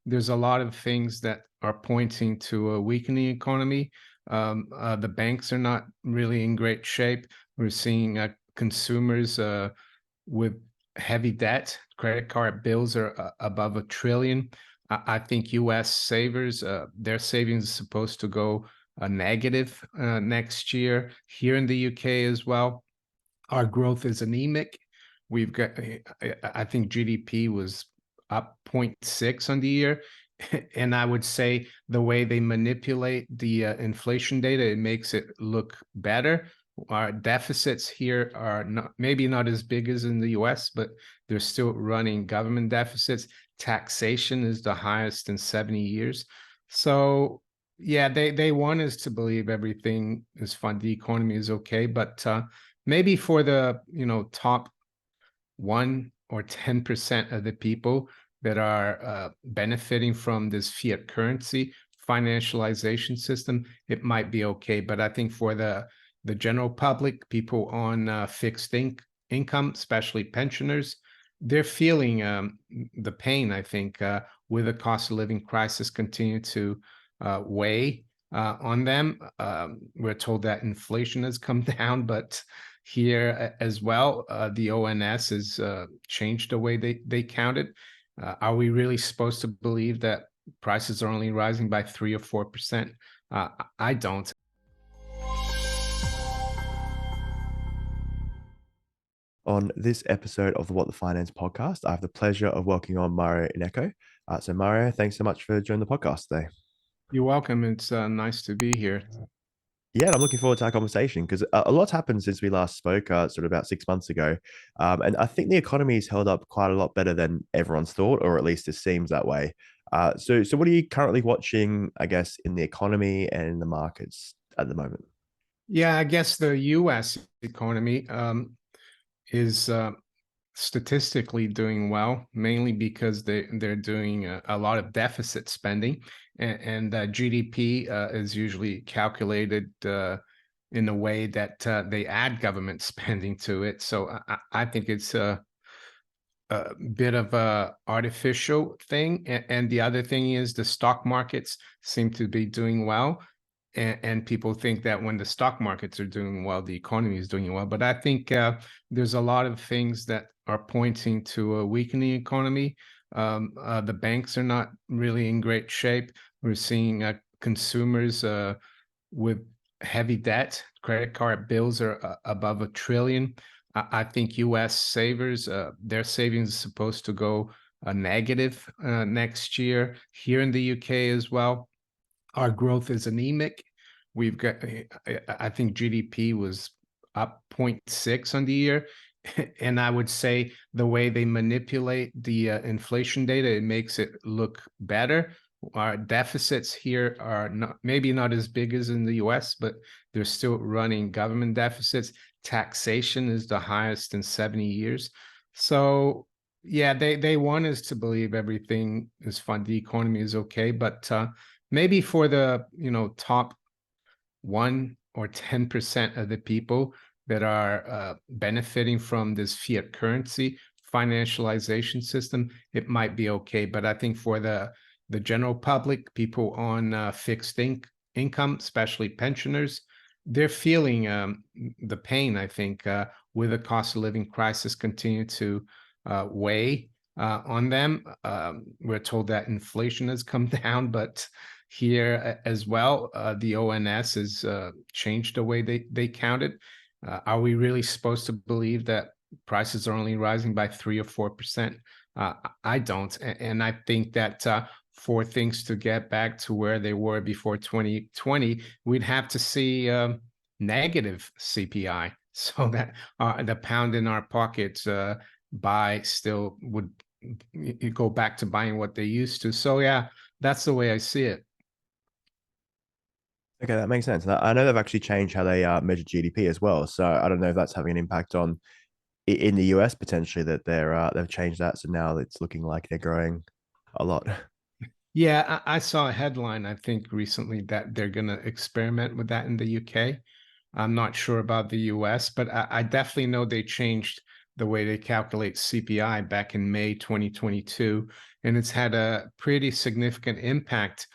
there's a lot of things that are pointing to a weakening economy. The banks are not really in great shape. We're seeing consumers with heavy debt. Credit card bills are above $1 trillion. I think U.S. savers, their savings is supposed to go negative next year. Here in the UK as well, our growth is anemic. We've got, I think GDP was up 0.6 on the year. And I would say the way they manipulate the inflation data, it makes it look better. Our deficits here are maybe not as big as in the US, but they're still running government deficits. Taxation is the highest in 70 years. So yeah, they want us to believe everything is fine, the economy is okay, but maybe for the top 1 or 10% of the people that are benefiting from this fiat currency financialization system, it might be okay. But I think for the general public, people on fixed income, especially pensioners, they're feeling the pain, I think, with the cost of living crisis continue to weigh on them. We're told that inflation has come down, but here as well, the ONS has changed the way they count it. Are we really supposed to believe that prices are only rising by 3 or 4%? I don't. On this episode of the What the Finance podcast, I have the pleasure of welcoming on Mario Innecco. So, Mario, thanks so much for joining the podcast today. You're welcome. It's nice to be here. Yeah, and I'm looking forward to our conversation because a lot's happened since we last spoke, sort of about 6 months ago. And I think the economy has held up quite a lot better than everyone's thought, or at least it seems that way. So what are you currently watching, I guess, in the economy and in the markets at the moment? Yeah, I guess the U.S. economy is statistically doing well, mainly because they're doing a lot of deficit spending, and GDP is usually calculated in a way that they add government spending to it. So I think it's a bit of a artificial thing. And the other thing is the stock markets seem to be doing well. And people think that when the stock markets are doing well, the economy is doing well. But I think there's a lot of things that are pointing to a weakening economy. The banks are not really in great shape. We're seeing consumers with heavy debt. Credit card bills are above $1 trillion. I think U.S. savers, their savings is supposed to go negative next year. Here in the UK as well, our growth is anemic. We've got, I think GDP was up 0.6 on the year. And I would say the way they manipulate the inflation data, it makes it look better. Our deficits here are maybe not as big as in the US, but they're still running government deficits. Taxation is the highest in 70 years. So yeah, they want us to believe everything is fine, the economy is okay, but maybe for the top 1 or 10% of the people that are benefiting from this fiat currency financialization system, it might be okay. But I think for the general public, people on fixed income, especially pensioners, they're feeling the pain, I think, with the cost of living crisis continue to weigh on them. We're told that inflation has come down, but here as well, the ONS has changed the way they count it. Are we really supposed to believe that prices are only rising by 3 or 4%? I don't. And I think that for things to get back to where they were before 2020, we'd have to see negative CPI so that the pound in our pockets still would go back to buying what they used to. So yeah, that's the way I see it. Okay, that makes sense. And I know they've actually changed how they measure GDP as well. So I don't know if that's having an impact on in the US potentially that they've changed that. So now it's looking like they're growing a lot. Yeah, I saw a headline, I think, recently that they're going to experiment with that in the UK. I'm not sure about the US, but I definitely know they changed the way they calculate CPI back in May 2022, and it's had a pretty significant impact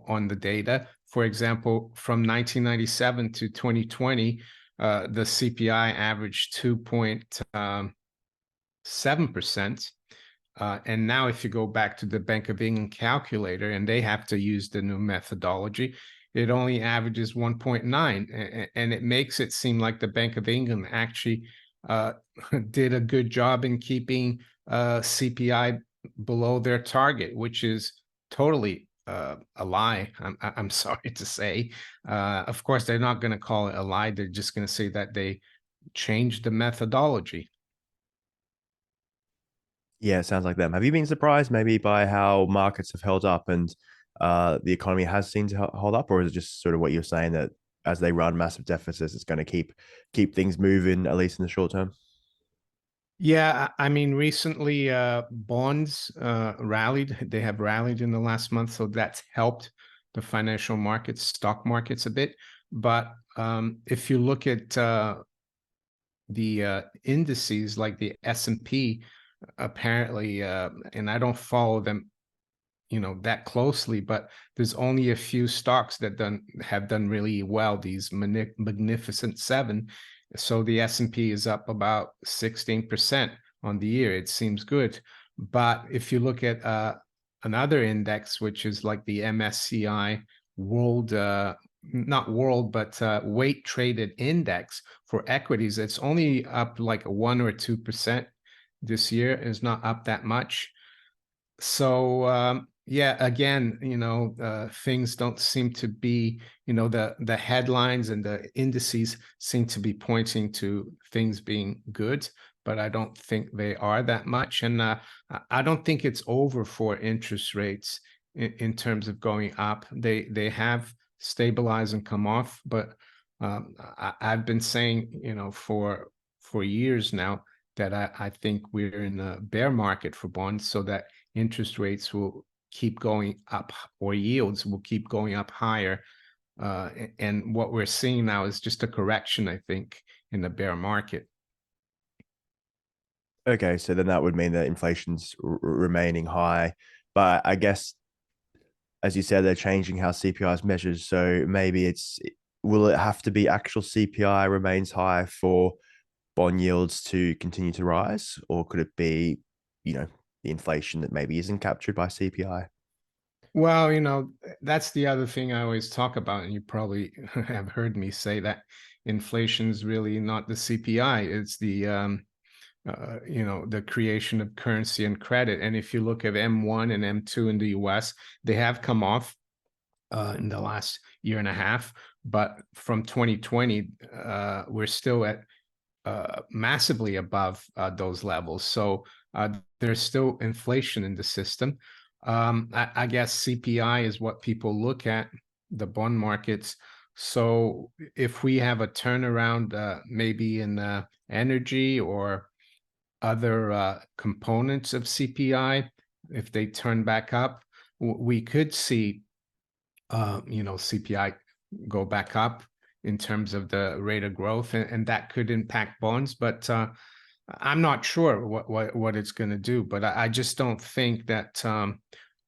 on the data. For example, from 1997 to 2020, the CPI averaged 2.7%. And now if you go back to the Bank of England calculator and they have to use the new methodology, it only averages 1.9. And it makes it seem like the Bank of England actually did a good job in keeping CPI below their target, which is totally a lie. I'm sorry to say. Of course, they're not going to call it a lie. They're just going to say that they changed the methodology. Yeah, it sounds like them. Have you been surprised maybe by how markets have held up and the economy has seemed to hold up, or is it just sort of what you're saying that as they run massive deficits, it's going to keep things moving at least in the short term? Yeah, I mean, recently bonds rallied. They have rallied in the last month, so that's helped the financial markets, stock markets a bit. But if you look at the indices like the S&P, apparently, and I don't follow them, that closely, but there's only a few stocks that have done really well, these magnificent seven. So the S&P is up about 16% on the year. It seems good. But if you look at another index, which is like the MSCI world, not world, but weight traded index for equities, it's only up like 1 or 2% this year. Is not up that much. So yeah, again, things don't seem to be, the headlines and the indices seem to be pointing to things being good, but I don't think they are that much. And I don't think it's over for interest rates in terms of going up. They have stabilized and come off, but I've been saying, for years now that I think we're in a bear market for bonds, so that interest rates will keep going up, or yields will keep going up higher. And what we're seeing now is just a correction, I think, in the bear market. Okay, so then that would mean that inflation's remaining high, but I guess as you said, they're changing how CPI is measured. So maybe will it have to be actual CPI remains high for bond yields to continue to rise, or could it be, the inflation that maybe isn't captured by CPI? Well, that's the other thing I always talk about, and you probably have heard me say that inflation is really not the CPI. It's the creation of currency and credit. And if you look at M1 and M2 in the US, they have come off in the last year and a half. But from 2020, we're still at massively above those levels. So there's still inflation in the system. I guess CPI is what people look at, the bond markets. So if we have a turnaround, maybe in energy or other components of CPI, if they turn back up, we could see, CPI go back up in terms of the rate of growth, and that could impact bonds. But I'm not sure what it's going to do. But I just don't think that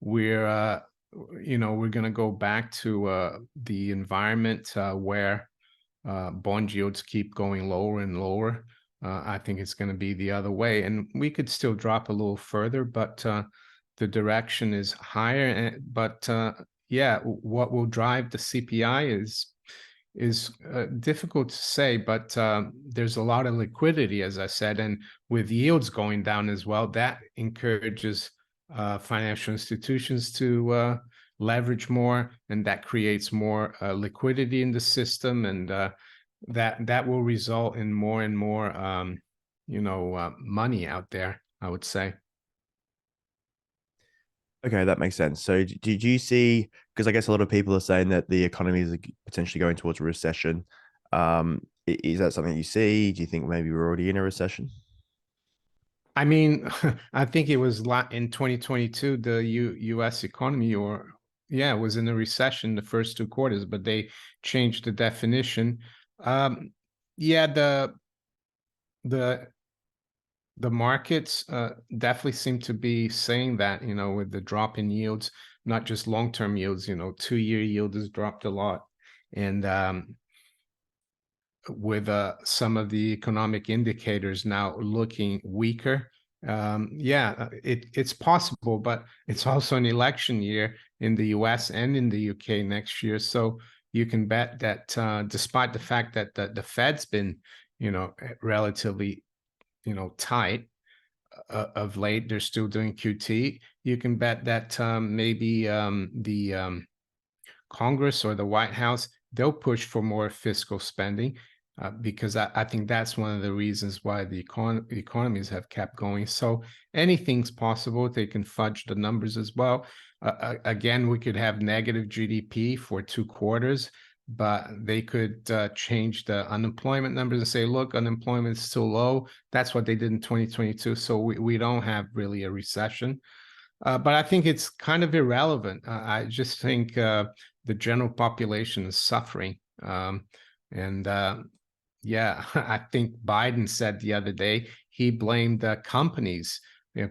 we're we're going to go back to the environment where bond yields keep going lower and lower. I think it's going to be the other way, and we could still drop a little further, but the direction is higher. But yeah, what will drive the CPI is difficult to say, but there's a lot of liquidity, as I said, and with yields going down as well, that encourages financial institutions to leverage more, and that creates more liquidity in the system, and that will result in more and more, money out there, I would say. Okay, that makes sense. So did you see, because I guess a lot of people are saying that the economy is potentially going towards a recession. Is that something you see? Do you think maybe we're already in a recession? I mean, I think it was in 2022, the U.S. economy, or yeah, it was in a recession the first 2 quarters, but they changed the definition. Yeah, the The markets definitely seem to be saying that, with the drop in yields, not just long-term yields, 2-year yield has dropped a lot. And with some of the economic indicators now looking weaker, yeah, it's possible, but it's also an election year in the US and in the UK next year. So you can bet that despite the fact that the Fed's been, relatively, tight of late, they're still doing QT. You can bet that maybe the Congress or the White House, they'll push for more fiscal spending because I think that's one of the reasons why the economies have kept going. So anything's possible. They can fudge the numbers as well. Again, we could have negative GDP for 2 quarters, but they could change the unemployment numbers and say, look, unemployment is still low. That's what they did in 2022. So we don't have really a recession. But I think it's kind of irrelevant. I just think the general population is suffering. And yeah, I think Biden said the other day he blamed companies,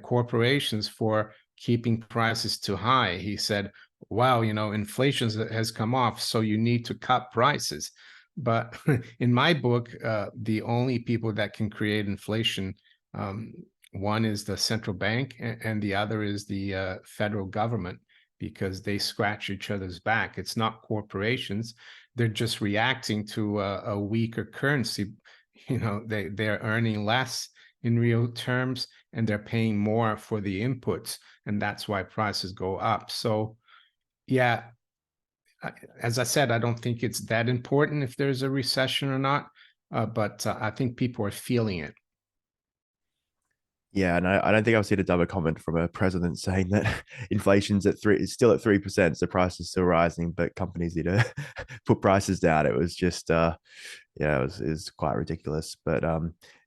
corporations for keeping prices too high. He said, wow, inflation has come off, so you need to cut prices. But in my book, the only people that can create inflation, um, one is the central bank, and the other is the federal government, because they scratch each other's back. It's not corporations. They're just reacting to a weaker currency. They're earning less in real terms, and they're paying more for the inputs, and that's why prices go up. So, yeah, as I said, I don't think it's that important if there's a recession or not, but I think people are feeling it. Yeah, and I don't think I've seen a dumber comment from a president saying that inflation's at three, it's still at 3%, so prices still rising, but companies need to put prices down. It was just, yeah, it was quite ridiculous. But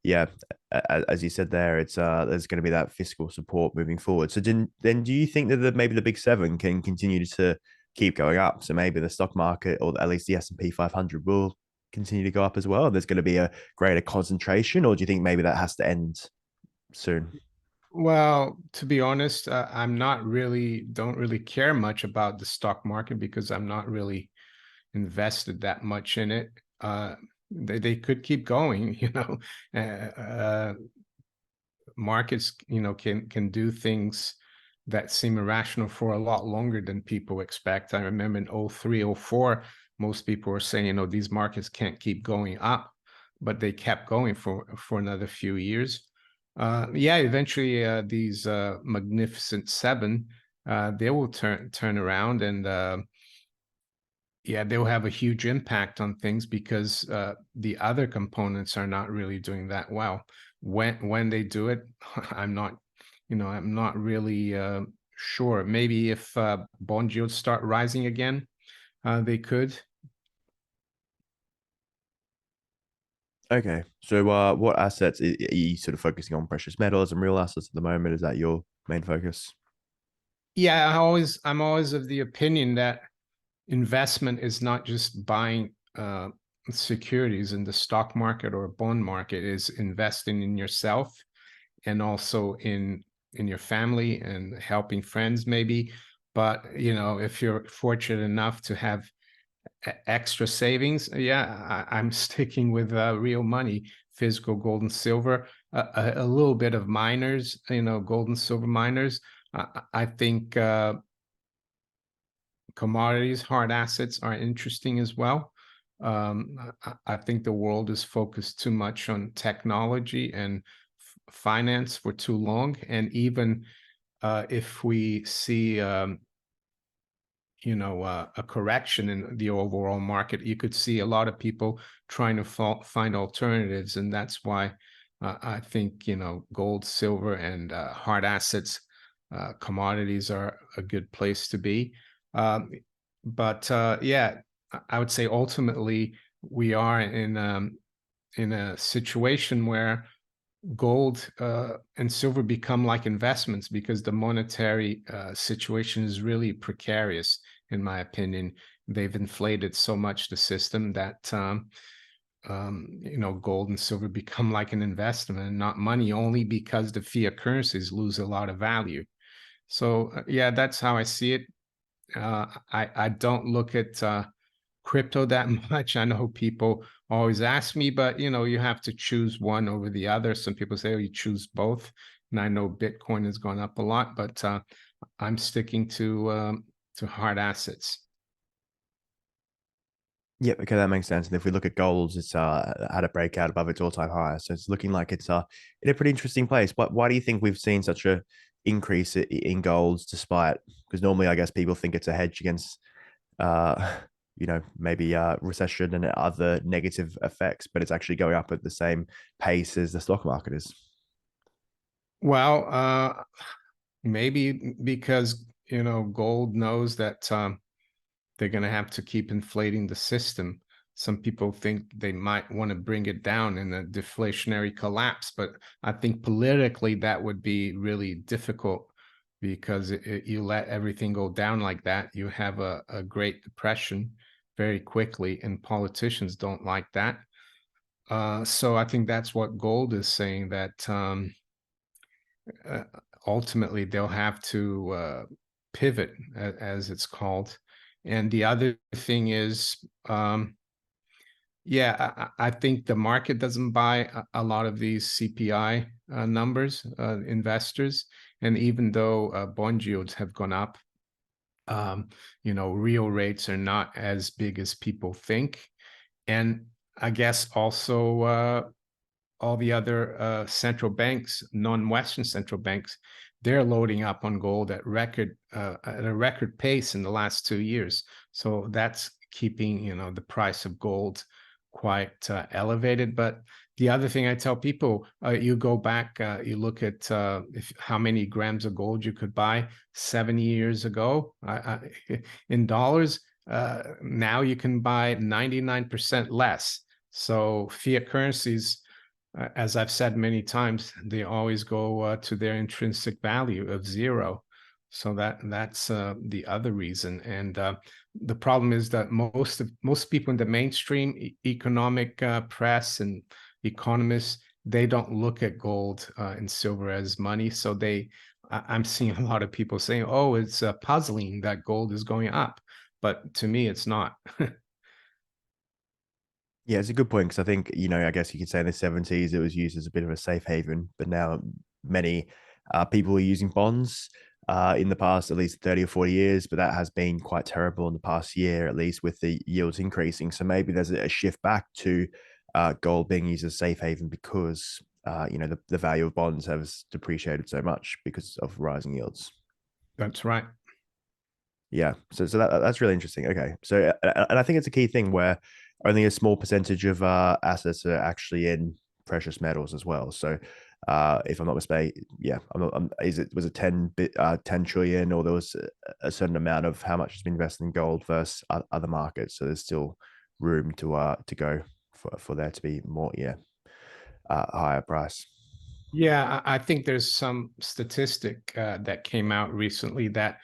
yeah, as you said there, it's there's going to be that fiscal support moving forward. So then do you think that maybe the big seven can continue to keep going up? So maybe the stock market, or at least the S&P 500, will continue to go up as well. There's going to be a greater concentration, or do you think maybe that has to end soon? Well, to be honest, don't really care much about the stock market because I'm not really invested that much in it. They could keep going, markets, can do things that seem irrational for a lot longer than people expect. I remember in 03, 04, most people were saying, these markets can't keep going up, but they kept going for another few years. Yeah, eventually these magnificent seven, they will turn around, and yeah, they'll have a huge impact on things because the other components are not really doing that well. When they do it, I'm not, I'm not really sure. Maybe if bond yields start rising again, they could. Okay. So what assets are you sort of focusing on? Precious metals and real assets at the moment? Is that your main focus? Yeah, I'm always of the opinion that investment is not just buying securities in the stock market or bond market. Is investing in yourself, and also in your family, and helping friends maybe. But if you're fortunate enough to have extra savings, yeah, I'm sticking with real money, physical gold and silver, a little bit of miners, gold and silver miners. I think commodities, hard assets are interesting as well. I think the world is focused too much on technology and finance for too long. And even if we see, a correction in the overall market, you could see a lot of people trying to find alternatives. And that's why I think, gold, silver, and hard assets, commodities are a good place to be. Um, but yeah, I would say ultimately we are in a situation where gold and silver become like investments, because the monetary situation is really precarious, in my opinion. They've inflated so much the system that gold and silver become like an investment and not money, only because the fiat currencies lose a lot of value. So yeah, that's how I see it. I don't look at crypto that much. I know people always ask me, but you have to choose one over the other. Some people say, oh, you choose both. And I know Bitcoin has gone up a lot, but I'm sticking to hard assets. Yeah, okay, that makes sense. And if we look at gold, it's had a breakout above its all-time high, so it's looking like it's in a pretty interesting place. Why do you think we've seen such a increase in golds, despite, because normally I guess people think it's a hedge against maybe recession and other negative effects, but it's actually going up at the same pace as the stock market is. Well, maybe because gold knows that they're going to have to keep inflating the system. Some people think they might want to bring it down in a deflationary collapse, but I think politically that would be really difficult because you let everything go down like that, you have a Great Depression very quickly, and politicians don't like that. So I think that's what gold is saying, that uh, ultimately they'll have to pivot, as it's called. And the other thing is, yeah, I think the market doesn't buy a lot of these CPI numbers, investors. And even though bond yields have gone up, real rates are not as big as people think. And I guess also all the other central banks, non-Western central banks, they're loading up on gold at a record pace in the last 2 years. So that's keeping the price of gold quite elevated. But the other thing I tell people, you go back, you look at how many grams of gold you could buy 7 years ago in dollars. Now you can buy 99% less. So fiat currencies, as I've said many times, they always go to their intrinsic value of zero. So that's the other reason. And the problem is that most people in the mainstream economic press and economists, they don't look at gold and silver as money. So I'm seeing a lot of people saying, "Oh, it's puzzling that gold is going up," but to me, it's not. Yeah, it's a good point because I think, I guess you could say in the 70s it was used as a bit of a safe haven, but now many people are using bonds in the past, at least 30 or 40 years, but that has been quite terrible in the past year, at least with the yields increasing. So maybe there's a shift back to gold being used as a safe haven because, the value of bonds has depreciated so much because of rising yields. That's right. Yeah, so that's really interesting. Okay, so and I think it's a key thing where only a small percentage of assets are actually in precious metals as well. So, if I'm not mistaken, yeah, was it 10 trillion, or there was a certain amount of how much has been invested in gold versus other markets. So there's still room to go for there to be more, yeah, higher price. Yeah, I think there's some statistic that came out recently that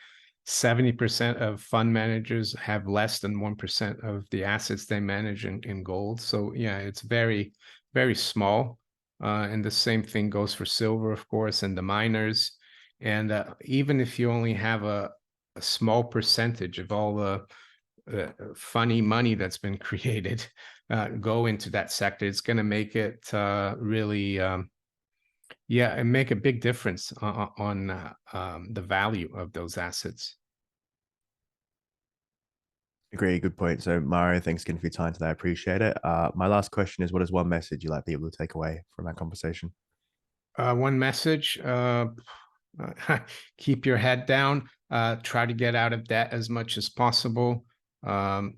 70% of fund managers have less than 1% of the assets they manage in gold. So yeah, it's very, very small. And the same thing goes for silver, of course, and the miners. And even if you only have a small percentage of all the funny money that's been created go into that sector, it's going to make it really yeah, and make a big difference on the value of those assets. Agree, good point. So Mario, thanks again for your time today. I appreciate it. My last question is, what is one message you'd like people to take away from that conversation? One message, keep your head down, try to get out of debt as much as possible. I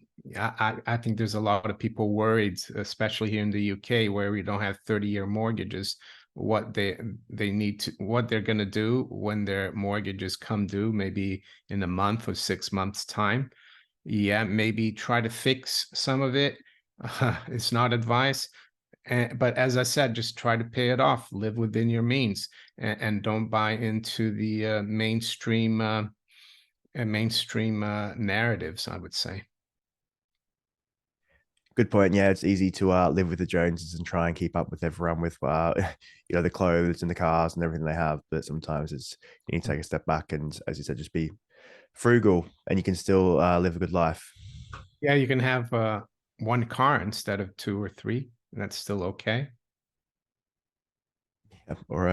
think there's a lot of people worried, especially here in the UK, where we don't have 30-year mortgages, what what they're going to do when their mortgages come due, maybe in a month or 6 months time. Yeah, maybe try to fix some of it. It's not advice. But as I said, just try to pay it off, live within your means, and don't buy into the mainstream narratives, I would say. Good point. Yeah, it's easy to live with the Joneses and try and keep up with everyone with the clothes and the cars and everything they have. But sometimes you need to take a step back and, as you said, just be frugal, and you can still live a good life. Yeah, you can have one car instead of two or three, and that's still okay. Or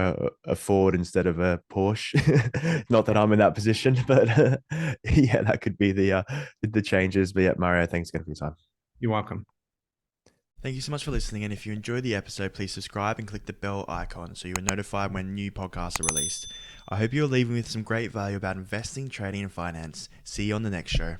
a Ford instead of a Porsche. Not that I'm in that position, but yeah, that could be the changes. But yeah, Mario, thanks again for your time. You're welcome. Thank you so much for listening, and if you enjoyed the episode, please subscribe and click the bell icon so you are notified when new podcasts are released. I hope you're leaving with some great value about investing, trading, and finance. See you on the next show.